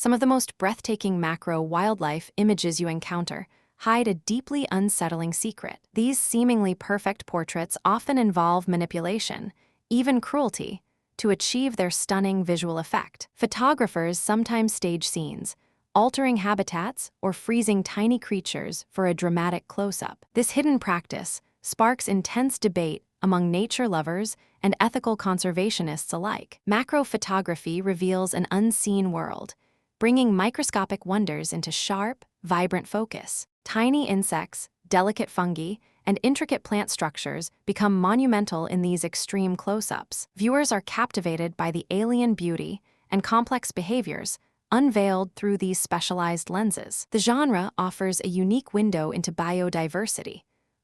Some of the most breathtaking macro wildlife images you encounter hide a deeply unsettling secret. These seemingly perfect portraits often involve manipulation, even cruelty, to achieve their stunning visual effect. Photographers sometimes stage scenes, altering habitats or freezing tiny creatures for a dramatic close-up. This hidden practice sparks intense debate among nature lovers and ethical conservationists alike. Macro photography reveals an unseen world, bringing microscopic wonders into sharp, vibrant focus. Tiny insects, delicate fungi, and intricate plant structures become monumental in these extreme close-ups. Viewers are captivated by the alien beauty and complex behaviors unveiled through these specialized lenses. The genre offers a unique window into biodiversity,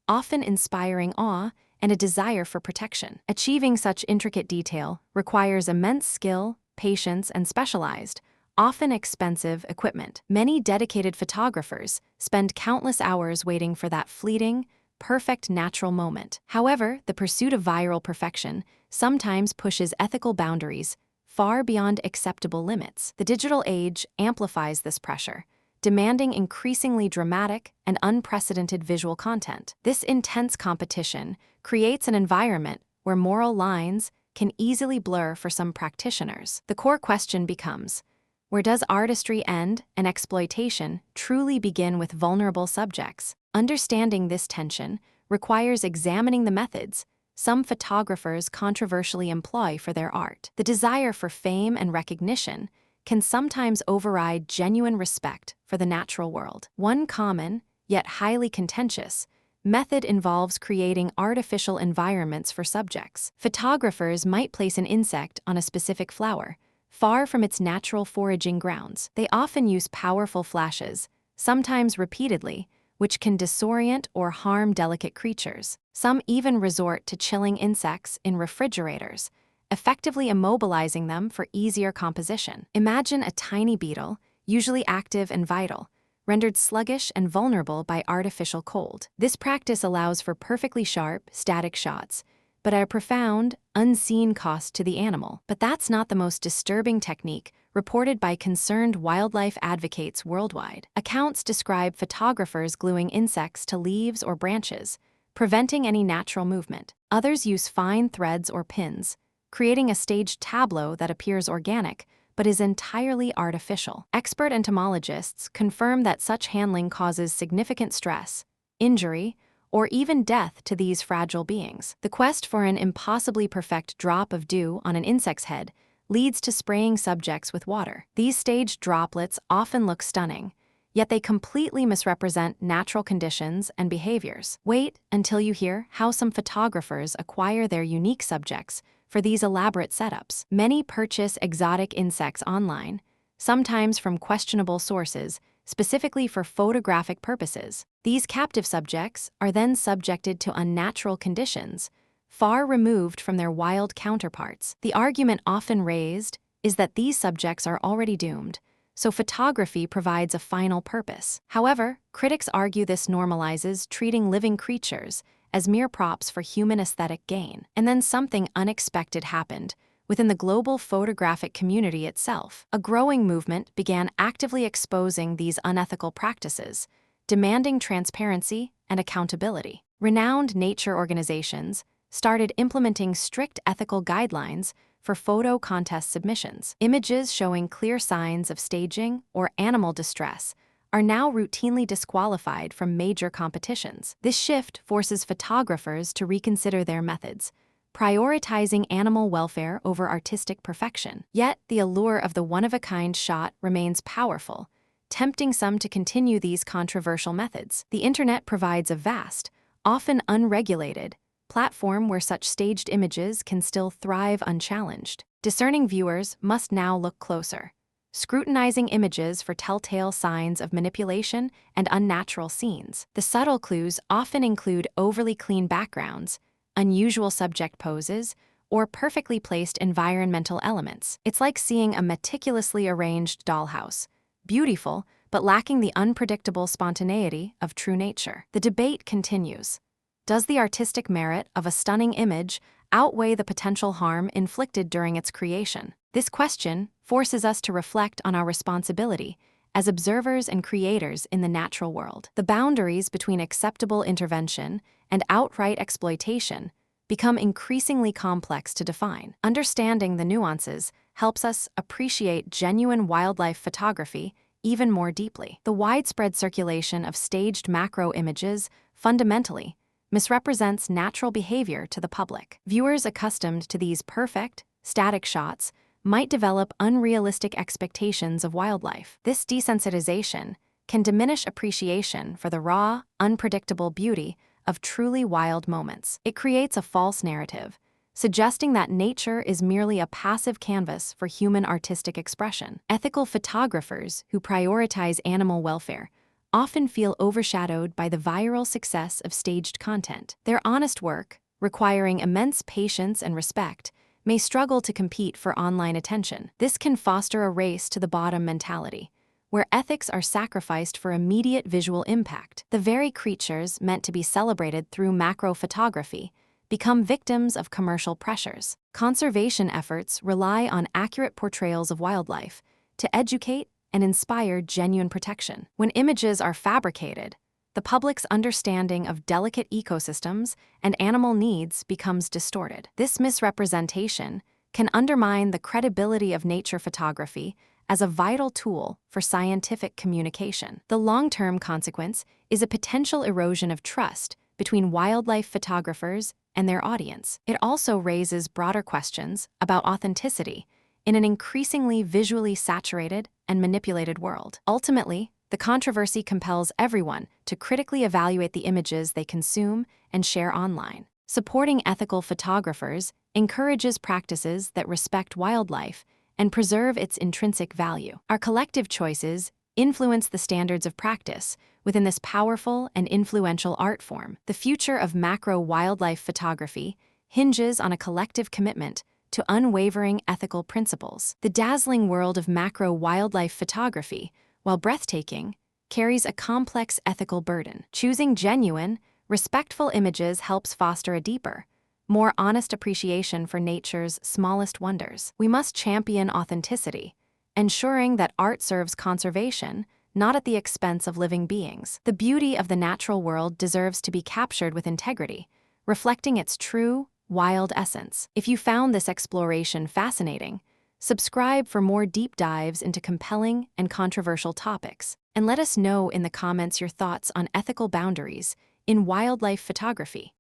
often inspiring awe and a desire for protection. Achieving such intricate detail requires immense skill, patience, and specialized, often expensive equipment. Many dedicated photographers spend countless hours waiting for that fleeting, perfect natural moment. However, the pursuit of viral perfection sometimes pushes ethical boundaries far beyond acceptable limits. The digital age amplifies this pressure, demanding increasingly dramatic and unprecedented visual content. This intense competition creates an environment where moral lines can easily blur for some practitioners. The core question becomes, where does artistry end and exploitation truly begin with vulnerable subjects? Understanding this tension requires examining the methods some photographers controversially employ for their art. The desire for fame and recognition can sometimes override genuine respect for the natural world. One common, yet highly contentious, method involves creating artificial environments for subjects. Photographers might place an insect on a specific flower, far from its natural foraging grounds. They often use powerful flashes, sometimes repeatedly, which can disorient or harm delicate creatures. Some even resort to chilling insects in refrigerators, effectively immobilizing them for easier composition. Imagine a tiny beetle, usually active and vital, rendered sluggish and vulnerable by artificial cold. This practice allows for perfectly sharp, static shots, but at a profound, unseen cost to the animal. But that's not the most disturbing technique reported by concerned wildlife advocates worldwide. Accounts describe photographers gluing insects to leaves or branches, preventing any natural movement. Others use fine threads or pins, creating a staged tableau that appears organic but is entirely artificial. Expert entomologists confirm that such handling causes significant stress, injury, or even death to these fragile beings. The quest for an impossibly perfect drop of dew on an insect's head leads to spraying subjects with water. These staged droplets often look stunning, yet they completely misrepresent natural conditions and behaviors. Wait until you hear how some photographers acquire their unique subjects for these elaborate setups. Many purchase exotic insects online, sometimes from questionable sources, specifically for photographic purposes. These captive subjects are then subjected to unnatural conditions, far removed from their wild counterparts. The argument often raised is that these subjects are already doomed, so photography provides a final purpose. However, critics argue this normalizes treating living creatures as mere props for human aesthetic gain. And then something unexpected happened within the global photographic community itself. A growing movement began actively exposing these unethical practices, demanding transparency and accountability. Renowned nature organizations started implementing strict ethical guidelines for photo contest submissions. Images showing clear signs of staging or animal distress are now routinely disqualified from major competitions. This shift forces photographers to reconsider their methods, prioritizing animal welfare over artistic perfection. Yet, the allure of the one-of-a-kind shot remains powerful, tempting some to continue these controversial methods. The internet provides a vast, often unregulated, platform where such staged images can still thrive unchallenged. Discerning viewers must now look closer, scrutinizing images for telltale signs of manipulation and unnatural scenes. The subtle clues often include overly clean backgrounds, unusual subject poses, or perfectly placed environmental elements. It's like seeing a meticulously arranged dollhouse, beautiful but lacking the unpredictable spontaneity of true nature. The debate continues. Does the artistic merit of a stunning image outweigh the potential harm inflicted during its creation? This question forces us to reflect on our responsibility as observers and creators in the natural world. The boundaries between acceptable intervention and outright exploitation become increasingly complex to define. Understanding the nuances helps us appreciate genuine wildlife photography even more deeply. The widespread circulation of staged macro images fundamentally misrepresents natural behavior to the public. Viewers accustomed to these perfect, static shots might develop unrealistic expectations of wildlife. This desensitization can diminish appreciation for the raw, unpredictable beauty of truly wild moments. It creates a false narrative, suggesting that nature is merely a passive canvas for human artistic expression. Ethical photographers who prioritize animal welfare often feel overshadowed by the viral success of staged content. Their honest work, requiring immense patience and respect, may struggle to compete for online attention. This can foster a race to the bottom mentality, where ethics are sacrificed for immediate visual impact. The very creatures meant to be celebrated through macro photography become victims of commercial pressures. Conservation efforts rely on accurate portrayals of wildlife to educate and inspire genuine protection. When images are fabricated, the public's understanding of delicate ecosystems and animal needs becomes distorted. This misrepresentation can undermine the credibility of nature photography as a vital tool for scientific communication. The long-term consequence is a potential erosion of trust between wildlife photographers and their audience. It also raises broader questions about authenticity in an increasingly visually saturated and manipulated world. Ultimately, the controversy compels everyone to critically evaluate the images they consume and share online. Supporting ethical photographers encourages practices that respect wildlife and preserve its intrinsic value. Our collective choices influence the standards of practice within this powerful and influential art form. The future of macro wildlife photography hinges on a collective commitment to unwavering ethical principles. The dazzling world of macro wildlife photography, while breathtaking, carries a complex ethical burden. Choosing genuine, respectful images helps foster a deeper, more honest appreciation for nature's smallest wonders. We must champion authenticity, ensuring that art serves conservation, not at the expense of living beings. The beauty of the natural world deserves to be captured with integrity, reflecting its true, wild essence. If you found this exploration fascinating, subscribe for more deep dives into compelling and controversial topics, and let us know in the comments your thoughts on ethical boundaries in wildlife photography.